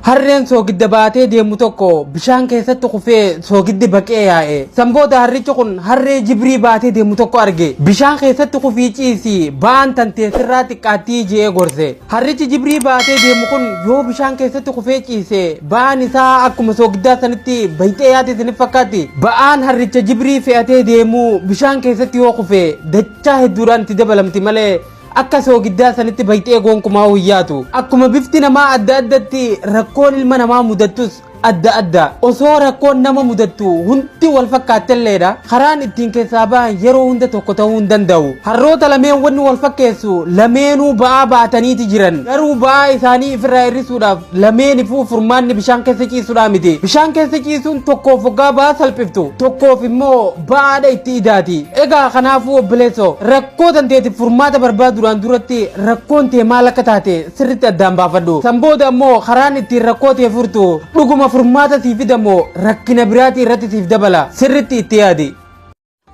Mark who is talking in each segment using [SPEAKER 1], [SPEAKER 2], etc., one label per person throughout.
[SPEAKER 1] harreen soogidda baatee deemu tokko bishaan keessatti kufee soogiddi baqee yaa'e. Sanbooda harrichi kun harree jibrii baatee deemu tokko arge. Bishaan keessatti kufii ciisi ba'aan tantee sirraa xiqqaattii jee gorse. Harrichi jibrii baatee deemu kun yoo bishaan keessatti kufee ciise ba'aan isaa akkuma soogiddaa sanitti bayxee yaate sanif fakkaatti. Ba'aan harricha jibrii fe'atee deemu bishaan keessatti yoo kufe dachaa hedduudhaan itti dabalamti malee akka soogiddaa sanitti bayxee gonkumaa huyyaatu. Akkuma bifti namaa adda addatti rakkoon ilma namaa mudattus adda adda. Osoo rakkoon nama mudattu hundi wal fakkaattelleedha. Karaan ittiin keessaa ba'an yeroo hunda tokko ta'uu hin danda'u. Harroota lameen wanni wal fakkeessu lameenuu ba'aa baataniiti jiran. Garuu ba'aa isaanii ifirraa hir'isuudhaaf lameenifuu furmaanni bishaan keessa ciisuudhaa miti. Bishaan keessa ciisuun tokkoof waggaa ba'aa salphiftu, tokkoof immoo ba'aadha itti idaati. Egaa kanaafuu obboleessoo rakkoo tanteetiif furmaata barbaaduudhaan duratti rakkoon tee maal akka taate sirriitti addaan baafadhu. Sanbooda ammoo karaan ittiin rakkoo tee furtu dhuguma furmaata siif fidamoo rakkina biraatii irratti siif dabala sirriitti itti yaadi.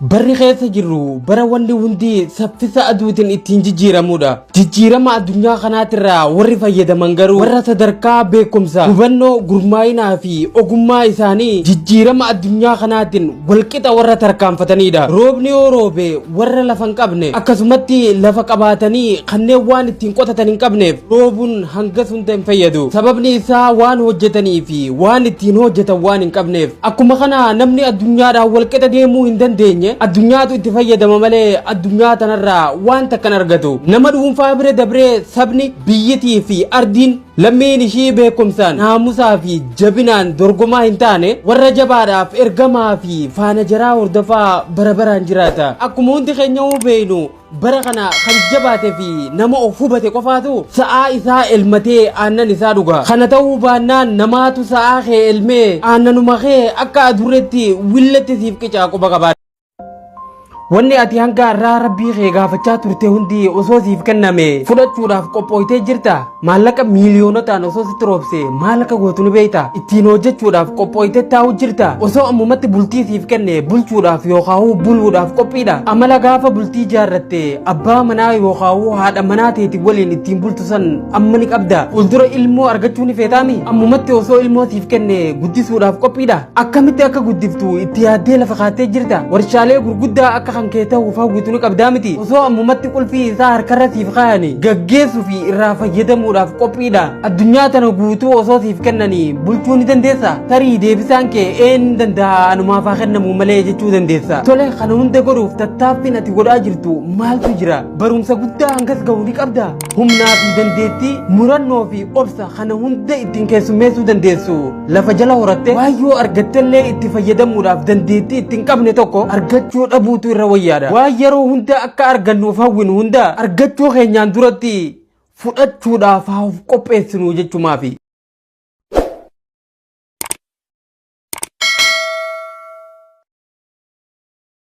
[SPEAKER 1] Barri keessa jirru bara wanni hundi saffisa aduutiin ittiin jijjiiramudha. Jijjiirama addunyaa kanaatirraa warri fayyadaman garuu warra sadarkaa beekumsa, hubannoo, gurmaa'inaa fi ogummaa isaanii jijjiirama addunyaa kanaatiin walqixa warra tarkaanfatanidha. Roobni yoo roobe warra lafa hin qabne akkasumatti lafa qabaatanii kanneen waan ittiin qotatan hin qabneef roobuun hangas hunda hin fayyadu. Sababni isaa waan hojjetanii fi waan ittiin hojjetan waan hin qabneef. Akkuma kana namni addunyaadhaan walqixa deemuu hin dandeenye addunyaatu itti fayyadama malee addunyaa tanarraa waan takkan argatu. Nama dhuunfaa bira dabree sabni biyyitii fi ardiin lammiin ishii beekumsaan naamusaa fi jabinaan dorgomaa hin taane warra jabaadhaaf ergamaa fi faana jaraa hordofaa bara baraan jiraata. Akkuma hundi keenya beeknu bara kana kan jabaate fi nama of hubate qofaatu sa'aa isaa elmatee aannan isaa dhuga. Kana ta'uu baannaan namaatu sa'aa kee elmee aannanuma kee akka adurreetti willetti siif qicaa quba qaba. Wanni ati hanga irraa rabbii kee gaafachaa turte hundi osoo siif kenname fudhachuudhaaf qophooytee jirta. Maallaqa miiliyoonotaan osoo sitti roobse maal akka gootu ni beekta. Ittiin hojjechuudhaaf qophooytee taa'u jirta. Osoo ammumatti bultii siif kenne bulchuudhaaf yookaan buluudhaaf qophiidha. Amala gaafa bultii jaarratte abbaa manaa yookaan haadha manaa teeti waliin ittiin bultu san amma ni qabda. Fuuldura ilmoo argachuu ni feetaami. Ammumatti osoo ilmoo siif kenne guddisuudhaaf qophiidha. Akkamitti akka guddiftu itti yaaddee lafa kaatee jirta. Warshaalee gurguddaa akka kan kee ta'uu fawwitu ni qabdaa miti. Osoo ammumatti qulfii isaa harkarra siif kaayanii gaggeessuu fi irraa fayyadamuudhaaf qophiidha. Addunyaa tana guutuu osoo siif kennanii bulchuu ni dandeessa. Tarii deebisaan kee een danda'a anumaaf haa kennamu malee jechuu dandeessa. Tole kana hunda godhuuf tattaaffiin ati godhaa jirtu maaltu jira? Barumsa guddaa hangas ga'uu ni qabda. Humnaa fi dandeettii, murannoo fi obsa kana hunda ittiin keessummeessuu dandeessu. Lafa jala horatte waayyoo argattellee itti fayyadamuudhaaf dandeettii ittiin qabne tokko argachuu dhabuutu irra wayyaadha. Waan yeroo hunda akka argannuuf hawwinu hunda argachuu keenyaan duratti fudhachuudhaaf haa of qopheessinu jechumaafi.